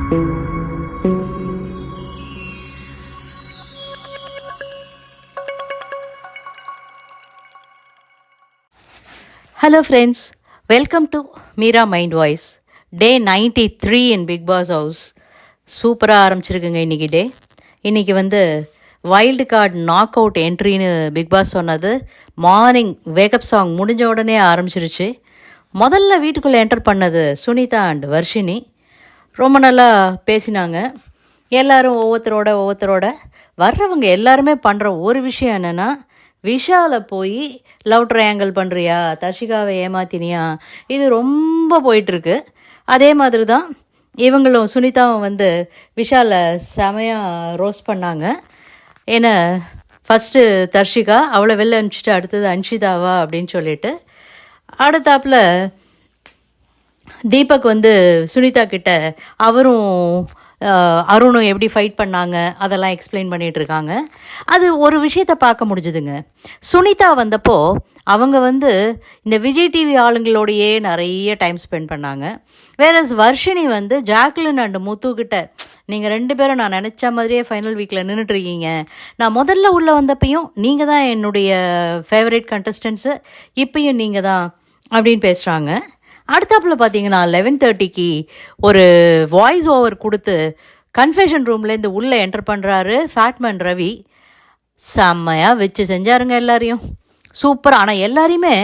Hello friends, welcome to Meera Mind Voice. Day 93 in Big Boss House. சூப்பராக ஆரம்பிச்சிருக்குங்க இன்றைக்கி day. இன்றைக்கி wild card knock out என்ட்ரின்னு Bigg Boss சொன்னது morning wake up song முடிஞ்ச உடனே ஆரம்பிச்சிருச்சு. முதல்ல வீட்டுக்குள்ளே என்டர் பண்ணது சுனிதா அண்ட் வர்ஷினி. ரொம்ப நல்லா பேசினாங்க. எல்லோரும் ஒவ்வொருத்தரோட வர்றவங்க எல்லாருமே பண்ணுற ஒரு விஷயம் என்னென்னா, விஷாலை போய் லவ் ட்ரையாங்கிள் பண்ணுறியா, தர்ஷிகாவை ஏமாத்தினியா, இது ரொம்ப போயிட்டுருக்கு. அதே மாதிரி தான் இவங்களும் சுனிதாவும் விஷாலை செமையாக ரோஸ்ட் பண்ணாங்க. ஏன்னா ஃபஸ்ட்டு தர்ஷிகா அவளை வெளில அனுப்பிச்சிட்டு அடுத்தது அன்ஷிதாவா அப்படின்னு சொல்லிட்டு, அடுத்தாப்பில் தீபக் சுனிதா கிட்ட அவரும் அருணும் எப்படி ஃபைட் பண்ணாங்க அதெல்லாம் எக்ஸ்பிளைன் பண்ணிகிட்ருக்காங்க. அது ஒரு விஷயத்தை பார்க்க முடிஞ்சுதுங்க. சுனிதா வந்தப்போ அவங்க இந்த விஜய் டிவி ஆளுங்களோடையே நிறைய டைம் ஸ்பெண்ட் பண்ணாங்க. வேறஸ் வர்ஷினி ஜாக்லின் அண்ட் முத்துக்கிட்ட, நீங்கள் 2 பேரும் நான் நினச்ச மாதிரியே ஃபைனல் வீக்கில் நின்றுட்டுருக்கீங்க, நான் முதல்ல உள்ளே வந்தப்பையும் நீங்கள் தான் என்னுடைய ஃபேவரட் கண்டஸ்டன்ஸு, இப்பையும் நீங்கள் தான் அப்படின்னு பேசுகிறாங்க. அடுத்தாப்பில் பார்த்தீங்கன்னா 11:30க்கு ஒரு வாய்ஸ் ஓவர் கொடுத்து கன்ஃபெஷன் ரூம்லேருந்து உள்ளே என்டர் பண்ணுறாரு ஃபேட்மேன் ரவி. செம்மையாக வச்சு செஞ்சாருங்க எல்லாரையும், சூப்பர். ஆனால் எல்லாரையுமே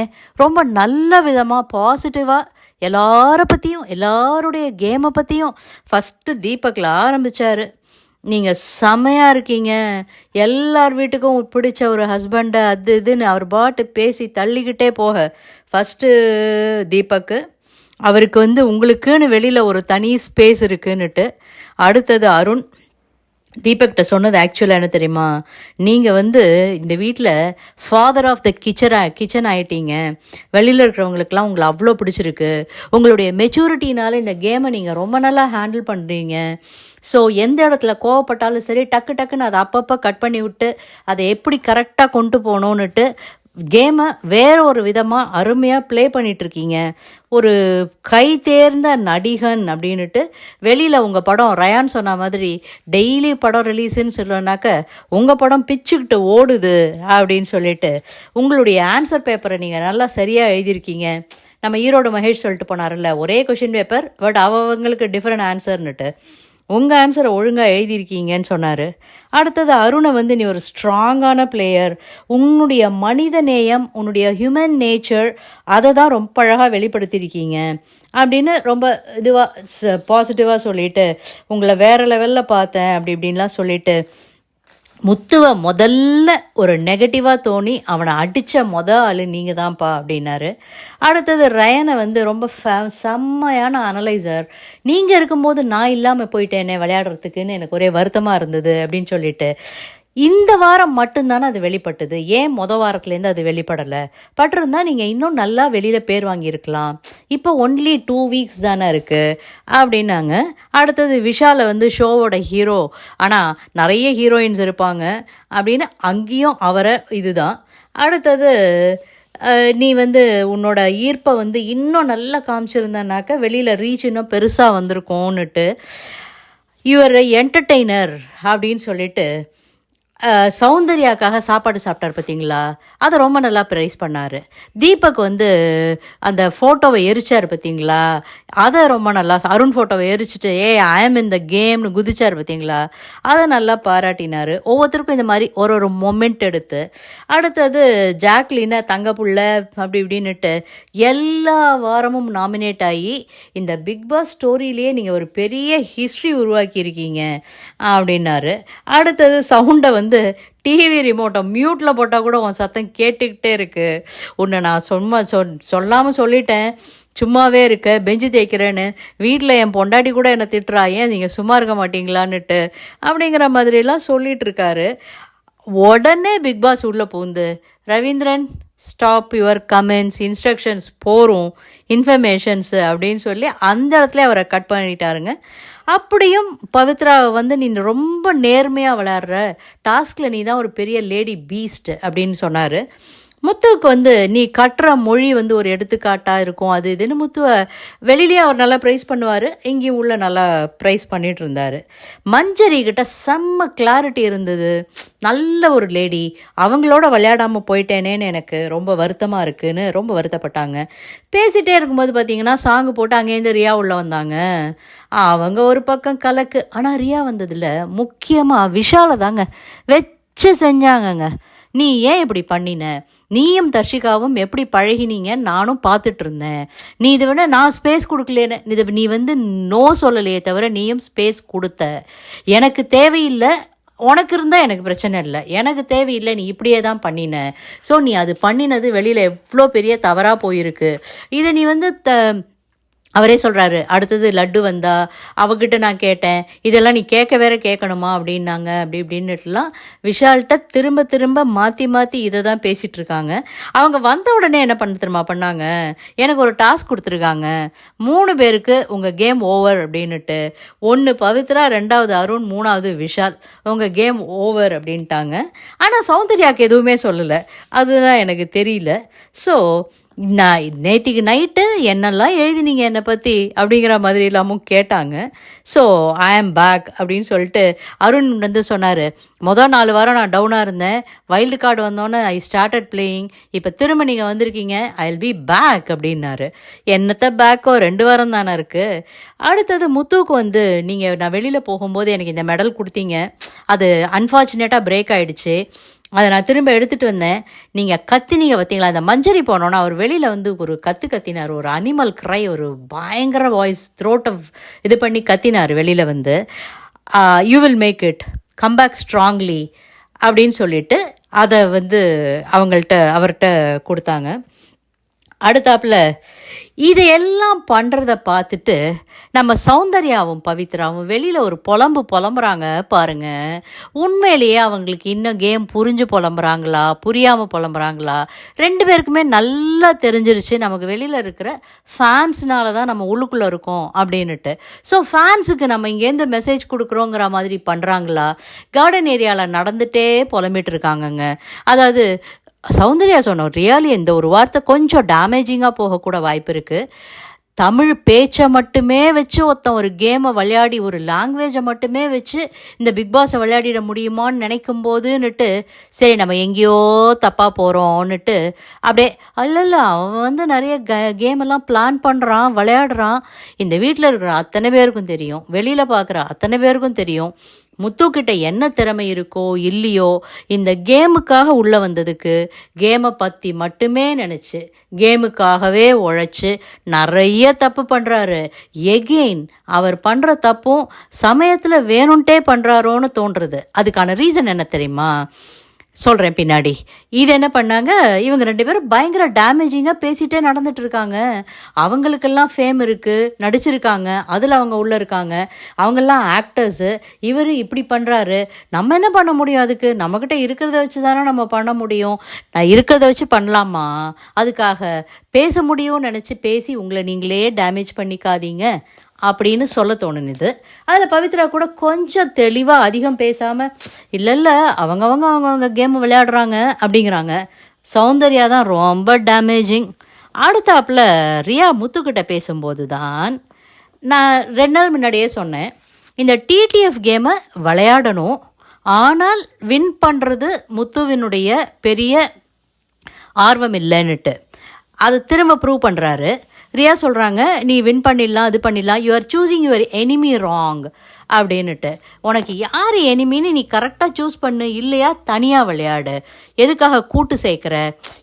ரொம்ப நல்ல விதமாக பாசிட்டிவாக எல்லாரை பற்றியும் எல்லாருடைய கேமை பற்றியும் ஃபஸ்ட்டு தீபக்கில் ஆரம்பித்தார். நீங்கள் செம்மையாக இருக்கீங்க, எல்லார் வீட்டுக்கும் பிடிச்ச ஒரு ஹஸ்பண்டை அது இதுன்னு அவர் பாட்டு பேசி தள்ளிக்கிட்டே போக, ஃபஸ்ட்டு தீபக்கு அவருக்கு உங்களுக்குன்னு வெளியில் ஒரு தனி ஸ்பேஸ் இருக்குன்னுட்டு, அடுத்தது அருண் தீபக்கிட்ட சொன்னது ஆக்சுவலாக என்ன தெரியுமா, நீங்கள் இந்த வீட்டில் ஃபாதர் ஆஃப் த கிச்சன் ஆகிட்டீங்க, வெளியில் இருக்கிறவங்களுக்கெல்லாம் உங்களை அவ்வளோ பிடிச்சிருக்கு, உங்களுடைய மெச்சூரிட்டினால இந்த கேமை நீங்கள் ரொம்ப நல்லா ஹேண்டில் பண்ணுறீங்க, ஸோ எந்த இடத்துல கோவப்பட்டாலும் சரி டக்குன்னு அதை அப்பப்போ கட் பண்ணி விட்டு அதை எப்படி கரெக்டாக கொண்டு போகணுன்னுட்டு கேமை வேற ஒரு விதமாக அருமையாக ப்ளே பண்ணிகிட்ருக்கீங்க, ஒரு கை தேர்ந்த நடிகன் அப்படின்னுட்டு. வெளியில் உங்கள் படம் ரயான் சொன்ன மாதிரி டெய்லி படம் ரிலீஸுன்னு சொல்லனாக்க உங்கள் படம் பிச்சுக்கிட்டு ஓடுது அப்படின்னு சொல்லிட்டு உங்களுடைய ஆன்சர் பேப்பரை நீங்கள் நல்லா சரியாக எழுதியிருக்கீங்க. நம்ம ஈரோடு மகேஷ் சொல்லிட்டு போனார்ல, ஒரே கொஷின் பேப்பர் பட் அவங்களுக்கு டிஃப்ரெண்ட் ஆன்சர்னுட்டு, உங்கள் ஆன்சரை ஒழுங்காக எழுதியிருக்கீங்கன்னு சொன்னார். அடுத்தது அருணை நீ ஒரு ஸ்ட்ராங்கான பிளேயர், உன்னுடைய மனித நேயம், உன்னுடைய ஹியூமன் நேச்சர் அதை தான் ரொம்ப அழகாக வெளிப்படுத்தியிருக்கீங்க அப்படின்னு ரொம்ப இதுவாக பாசிட்டிவாக சொல்லிவிட்டு, உங்களை வேறு லெவலில் பார்த்தேன் அப்படி இப்படின்லாம் சொல்லிவிட்டு, முத்துவை முதல்ல ஒரு நெகட்டிவாக தோணி அவனை அடித்த ஆள் நீங்கள் தான்ப்பா அப்படின்னாரு. அடுத்தது ரயனை ரொம்ப செம்மையான அனலைசர், நீங்கள் இருக்கும்போது நான் இல்லாமல் போயிட்டேனே விளையாடுறதுக்குன்னு எனக்கு ஒரே வருத்தமாக இருந்தது அப்படின்னு சொல்லிட்டு, இந்த வாரம் மட்டும்தானே அது வெளிப்பட்டது, ஏன் வாரத்துலேருந்து அது வெளிப்படலை, பட்டிருந்தால் நீங்கள் இன்னும் நல்லா வெளியில் பேர் வாங்கியிருக்கலாம், இப்போ ஒன்லி 2 வீக்ஸ் தானே இருக்குது அப்படின்னாங்க. அடுத்தது விஷாலை ஷோவோட ஹீரோ, ஆனால் நிறைய ஹீரோயின்ஸ் இருப்பாங்க அப்படின்னு அங்கேயும் அவரை இதுதான். அடுத்தது நீ உன்னோட ஈர்ப்பை இன்னும் நல்லா காமிச்சிருந்தனாக்க வெளியில் ரீச் இன்னும் பெருசாக வந்திருக்கோன்னுட்டு, யுவர் என்டர்டெய்னர் அப்படின்னு சொல்லிட்டு சௌந்தர்யாக்காக சாப்பாடு சாப்பிட்டார் பார்த்தீங்களா, அதை ரொம்ப நல்லா ப்ரைஸ் பண்ணார். தீபக் அந்த ஃபோட்டோவை எரிச்சார் பார்த்தீங்களா, அதை ரொம்ப நல்லா, அருண் ஃபோட்டோவை எரிச்சிட்டு ஐ ஆம் இன் த கேம்னு குதிச்சார் பார்த்தீங்களா, அதை நல்லா பாராட்டினார். ஒவ்வொருத்தருக்கும் இந்த மாதிரி ஒரு மொமெண்ட் எடுத்து, அடுத்தது ஜாக்லினை தங்கப்புள்ள அப்படி இப்படின்னுட்டு எல்லா வாரமும் நாமினேட் ஆகி இந்த பிக் பாஸ் ஸ்டோரியிலேயே நீங்கள் ஒரு பெரிய ஹிஸ்ட்ரி உருவாக்கியிருக்கீங்க அப்படின்னாரு. அடுத்தது சவுண்டை டிவி ரிமோட்டை மியூட்டில் போட்டால் கூட உன் சத்தம் கேட்டுக்கிட்டே இருக்குது, உன்னை நான் சொல்லாமல் சொல்லிட்டேன், சும்மாவே இருக்க பெஞ்சு தேய்க்கிறேன்னு, வீட்டில் என் பொண்டாட்டி கூட என்னை திட்டுறா, ஏன் நீங்கள் சும்மா இருக்க மாட்டீங்களான்னுட்டு அப்படிங்கிற மாதிரிலாம் சொல்லிகிட்டு இருக்காரு. உடனே பிக் பாஸ் உள்ளே பூந்து, Ravindran stop your comments, instructions போகிறோம், இன்ஃபர்மேஷன்ஸு அப்படின்னு சொல்லி அந்த இடத்துல அவரை கட் பண்ணிட்டாருங்க. அப்படியும் பவித்ராவை நீ ரொம்ப நேர்மையாக விளையாடுற, டாஸ்கில் நீ தான் ஒரு பெரிய லேடி பீஸ்ட் அப்படின்னு சொன்னார். முத்துவுக்கு வந்து நீ கட்டுற மொழி வந்து ஒரு எடுத்துக்காட்டாக இருக்கும். அது இதுன்னு முத்துவை வெளியிலேயே அவர் நல்லா ப்ரைஸ் பண்ணுவார், இங்கேயும் உள்ள நல்லா ப்ரைஸ் பண்ணிகிட்டு இருந்தார். மஞ்சரி கிட்ட செம்ம கிளாரிட்டி இருந்தது. நல்ல ஒரு லேடி, அவங்களோட விளையாடாமல் போயிட்டேனேன்னு எனக்கு ரொம்ப வருத்தமாக இருக்குதுன்னு ரொம்ப வருத்தப்பட்டாங்க. பேசிகிட்டே இருக்கும்போது பார்த்தீங்கன்னா சாங்கு போட்டு அங்கேருந்து ரியா உள்ளே வந்தாங்க. அவங்க ஒரு பக்கம் கலக்கு. ஆனால் ரியா வந்ததில் முக்கியமாக விஷாலை தாங்க வச்சு செஞ்சாங்கங்க. நீ ஏன் இப்படி பண்ணின, நீயும் தர்ஷிகாவும் எப்படி பழகினீங்க நானும் பார்த்துட்டு இருந்தேன். நீ இதை விட நான் ஸ்பேஸ் கொடுக்கலேன்னு இது நீ வந்து நோ சொல்லலையே தவிர நீயும் ஸ்பேஸ் கொடுத்த. எனக்கு தேவையில்லை, உனக்கு இருந்தால் எனக்கு பிரச்சனை இல்லை, எனக்கு தேவையில்லை, நீ இப்படியே தான் பண்ணின. ஸோ நீ அது பண்ணினது வெளியில் எவ்வளோ பெரிய தவறாக போயிருக்கு. இதை நீ வந்து அவரே சொல்கிறாரு. அடுத்தது லட்டு வந்தா அவகிட்ட நான் கேட்டேன், இதெல்லாம் நீ கேட்கணுமா அப்படின்னாங்க. அப்படி இப்படின்னுட்டுலாம் விஷால்கிட்ட திரும்ப திரும்ப மாற்றி மாற்றி இதை தான் பேசிகிட்டு இருக்காங்க. அவங்க வந்த உடனே என்ன பண்ணாங்க, எனக்கு ஒரு டாஸ்க் கொடுத்துருக்காங்க, 3 பேருக்கு உங்கள் கேம் ஓவர் அப்படின்னுட்டு. 1 பவித்ரா, 2வது அருண், 3வது விஷால். உங்கள் கேம் ஓவர் அப்படின்ட்டாங்க. ஆனால் சௌந்தர்யாவுக்கு எதுவுமே சொல்லலை. அதுதான் எனக்கு தெரியல. ஸோ நான் நேற்றுக்கு நைட்டு என்னெல்லாம் எழுதினீங்க என்னை பற்றி அப்படிங்கிற மாதிரி எல்லாமும் கேட்டாங்க. ஸோ ஐ ஆம் பேக் அப்படின்னு சொல்லிட்டு அருண் வந்து சொன்னார், மொதல் 4 வாரம் நான் டவுனாக இருந்தேன், வைல்டு கார்டு வந்தோன்னே ஐ ஸ்டார்டட் பிளேயிங், இப்போ திரும்ப நீங்கள் வந்திருக்கீங்க, ஐ வில் பி பேக் அப்படின்னாரு. என்னத்த பேக்கோ, 2 வாரம் தானே இருக்குது. அடுத்தது முத்துவுக்கு வந்து நீங்கள் நான் வெளியில் போகும்போது எனக்கு இந்த மெடல் கொடுத்தீங்க, அது அன்ஃபார்ச்சுனேட்டாக பிரேக் ஆகிடுச்சு, அதை நான் திரும்ப எடுத்துகிட்டு வந்தேன். நீங்கள் கத்தினீங்க பார்த்தீங்களா, அந்த மஞ்சரி போனோன்னா அவர் வெளியில் வந்து ஒரு கத்தினார், ஒரு அனிமல் க்ரை, ஒரு பயங்கர வாய்ஸ், த்ரோட்டை இது பண்ணி கத்தினார் வெளியில் வந்து, you will make it, come back strongly அப்படின்னு சொல்லிட்டு அதை வந்து அவர்கிட்ட கொடுத்தாங்க. அடுத்தாப்புல இதையெல்லாம் பண்ணுறத பார்த்துட்டு நம்ம சௌந்தர்யாவும் பவித்ராவும் வெளியில் ஒரு புலம்புறாங்க பாருங்க. உண்மையிலேயே அவங்களுக்கு இன்னும் கேம் புரிஞ்சு புலம்புறாங்களா, புரியாமல் புலம்புறாங்களா, 2 பேருக்குமே நல்லா தெரிஞ்சிருச்சு நமக்கு வெளியில் இருக்கிற ஃபேன்ஸ்னால தான் நம்ம உள்ளுக்குள்ளே இருக்கோம் அப்படின்னுட்டு. ஸோ ஃபேன்ஸுக்கு நம்ம இங்கேருந்து மெசேஜ் கொடுக்குறோங்கிற மாதிரி பண்ணுறாங்களா, கார்டன் ஏரியாவில் நடந்துகிட்டே புலம்பிட்டு இருக்காங்கங்க. அதாவது சௌந்தர்யா சொன்னோம், ரியலி இந்த ஒரு வார்த்தை கொஞ்சம் டேமேஜிங்காக போகக்கூட வாய்ப்பு இருக்குது. தமிழ் பேச்சை மட்டுமே வச்சு ஒருத்தன் ஒரு கேமை விளையாடி, ஒரு லாங்குவேஜை மட்டுமே வச்சு இந்த பிக் பாஸை விளையாடிட முடியுமான்னு நினைக்கும் போதுன்னுட்டு, சரி நம்ம எங்கேயோ தப்பாக போகிறோன்னுட்டு அப்படியே இல்லைல்ல, அவன் வந்து நிறைய கேமெல்லாம் பிளான் பண்ணுறான், விளையாடுறான். இந்த வீட்டில் இருக்கிற அத்தனை பேருக்கும் தெரியும், வெளியில் பார்க்குற அத்தனை பேருக்கும் தெரியும் முத்துக்கிட்ட என்ன திறமை இருக்கோ இல்லையோ, இந்த கேமுக்காக உள்ளே வந்ததுக்கு, கேமை பற்றி மட்டுமே நினச்சி கேமுக்காகவே உழைச்சி நிறைய தப்பு பண்ணுறாரு. எகெயின் அவர் பண்ணுற தப்பும் சமயத்தில் வேணும்ட்டே பண்ணுறாரோன்னு தோன்றுறது. அதுக்கான ரீசன் என்ன தெரியுமா, சொல்கிறேன் பின்னாடி. இது என்ன பண்ணாங்க, இவங்க 2 பேரும் பயங்கர டேமேஜிங்காக பேசிகிட்டே நடந்துட்டு இருக்காங்க. அவங்களுக்கெல்லாம் ஃபேம் இருக்குது, நடிச்சிருக்காங்க, அதில் அவங்க உள்ளே இருக்காங்க, அவங்கெல்லாம் ஆக்டர்ஸு. இவர் இப்படி பண்ணுறாரு, நம்ம என்ன பண்ண முடியும், அதுக்கு நம்மக்கிட்ட இருக்கிறத வச்சு தானே நம்ம பண்ண முடியும். நான் இருக்கிறத வச்சு பண்ணலாமா, அதுக்காக பேச முடியும்னு நினச்சி பேசி உங்களை நீங்களே டேமேஜ் பண்ணிக்காதீங்க அப்படின்னு சொல்ல தோணுது. அதில் பவித்ரா கூட கொஞ்சம் தெளிவாக அதிகம் பேசாமல், இல்லை அவங்கவுங்க கேம் விளையாடுறாங்க அப்படிங்கிறாங்க. சௌந்தர்யா தான் ரொம்ப டேமேஜிங். அடுத்தாப்பில் ரியா முத்துக்கிட்ட பேசும்போது தான் நான் 2 நாள் முன்னாடியே சொன்னேன், இந்த டிடிஎஃப் கேமை விளையாடணும், ஆனால் வின் பண்ணுறது முத்துவினுடைய பெரிய ஆர்வம் இல்லைன்னுட்டு. அது திரும்ப ப்ரூவ் பண்ணுறாரு. ரியா சொல்கிறாங்க, நீ வின் பண்ணிடலாம், அது பண்ணிடலாம், you are choosing your enemy wrong அப்படின்னுட்டு. உனக்கு யார் எனிமின்னு நீ கரெக்டாக சூஸ் பண்ணு, இல்லையா தனியாக விளையாடு, எதுக்காக கூட்டு சேர்க்குற.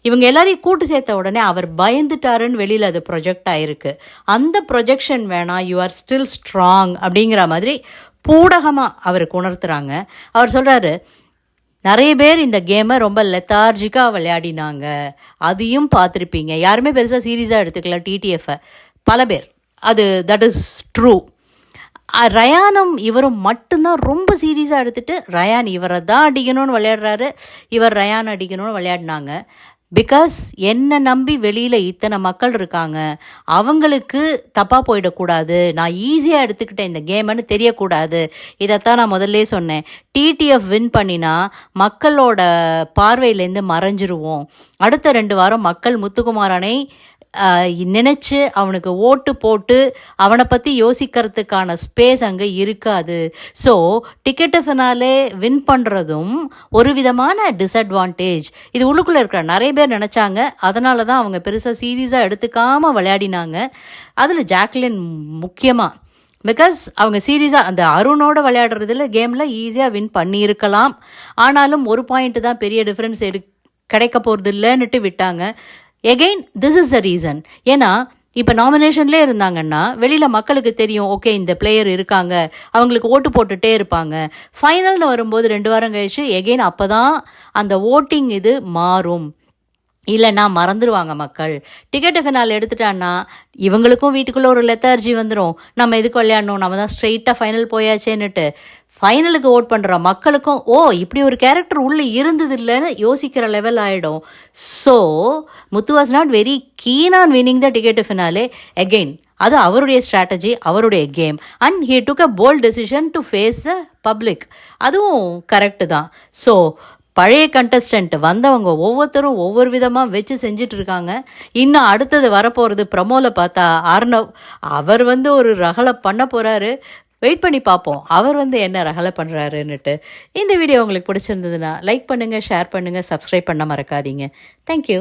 இவங்க எல்லாரையும் கூட்டு சேர்த்த உடனே அவர் பயந்துட்டாருன்னு வெளியில் அது ப்ரொஜெக்ட் ஆகிருக்கு. அந்த ப்ரொஜெக்ஷன் வேணாம், யூ ஆர் ஸ்டில் ஸ்ட்ராங் அப்படிங்கிற மாதிரி பூடகமாக அவருக்கு உணர்த்துறாங்க. அவர் சொல்கிறாரு, நிறைய பேர் இந்த கேமை ரொம்ப லெத்தார்ஜிக்காக விளையாடினாங்க, அதையும் பார்த்துருப்பீங்க. யாருமே பெருசாக சீரியஸாக எடுத்துக்கல டிடிஎஃப்பை, பல பேர். That is true. ரயானும் இவரும் மட்டும்தான் ரொம்ப சீரியஸாக எடுத்துகிட்டு ரயான் இவரை தான் அடிக்கணும்னு விளையாடுறாரு, இவர் ரயான் அடிக்கணும்னு விளையாடினாங்க. பிகாஸ் என்னை நம்பி வெளியில் இத்தனை மக்கள் இருக்காங்க, அவங்களுக்கு தப்பாக போயிடக்கூடாது, நான் ஈஸியாக எடுத்துக்கிட்டேன் இந்த கேமுன்னு தெரியக்கூடாது. இதைத்தான் நான் முதல்ல சொன்னேன். டிடிஎஃப் வின் பண்ணினா மக்களோட பார்வையிலேருந்து மறைஞ்சிருவோம். அடுத்த 2 வாரம் மக்கள் முத்துக்குமாரனை நினச்சி அவனுக்கு ஓட்டு போட்டு அவனை பற்றி யோசிக்கிறதுக்கான ஸ்பேஸ் அங்கே இருக்காது. ஸோ டிக்கெட்டு ஃபினாலே வின் பண்ணுறதும் ஒரு விதமான டிஸ்அட்வான்டேஜ். இது உள்ளுக்குள்ளே இருக்கிற நிறைய பேர் நினச்சாங்க. அதனால தான் அவங்க பெருசாக சீரியஸாக எடுத்துக்காமல் விளையாடினாங்க. அதில் ஜாக்லின் முக்கியமாக. பிகாஸ் அவங்க சீரியஸாக அந்த அருணோட விளையாடுறதுல கேமில் ஈஸியாக வின் பண்ணியிருக்கலாம். ஆனாலும் ஒரு பாயிண்ட்டு தான் பெரிய டிஃப்ரென்ஸ் கிடைக்க போகிறது இல்லைன்னுட்டு விட்டாங்க. Again this is a reason. ஏன்னா இப்போ நாமினேஷன்லேயே இருந்தாங்கன்னா வெளியில் மக்களுக்கு தெரியும், ஓகே இந்த பிளேயர் இருக்காங்க, அவங்களுக்கு ஓட்டு போட்டுகிட்டே இருப்பாங்க. ஃபைனல்னு வரும்போது 2 வாரம் கழிச்சு எகெயின் அப்போ தான் அந்த ஓட்டிங் இது மாறும். இல்லைன்னா மறந்துடுவாங்க மக்கள். டிக்கெட்டு ஃபினால் எடுத்துட்டான்னா இவங்களுக்கும் வீட்டுக்குள்ளே ஒரு லெத்தார்ஜி வந்துடும், நம்ம எதுக்கு விளையாடணும், நம்ம தான் ஸ்ட்ரெயிட்டாக ஃபைனல் போயாச்சேன்னுட்டு. ஃபைனலுக்கு ஓட் பண்ணுற மக்களுக்கும் இப்படி ஒரு கேரக்டர் உள்ளே இருந்தது இல்லைன்னு யோசிக்கிற லெவல் ஆகிடும். So Muthu was not very keen on winning the ticket finale. Again அது அவருடைய ஸ்ட்ராட்டஜி, அவருடைய game. And he took a bold decision to face the public. அதுவும் கரெக்டு தான். ஸோ பழைய கண்டஸ்டன்ட் வந்தவங்க ஒவ்வொருத்தரும் ஒவ்வொரு விதமாக வச்சு செஞ்சிட்ருக்காங்க. இன்னும் அடுத்தது வரப்போகிறது ப்ரமோவில் பார்த்தா அர்ணவ் அவர் ஒரு ரகலை பண்ண போகிறாரு. வெயிட் பண்ணி பார்ப்போம் அவர் என்ன ரகலை பண்ணுறாருன்னுட்டு. இந்த வீடியோ உங்களுக்கு பிடிச்சிருந்ததுன்னா லைக் பண்ணுங்கள், ஷேர் பண்ணுங்கள், சப்ஸ்கிரைப் பண்ண மறக்காதீங்க. தேங்க்யூ.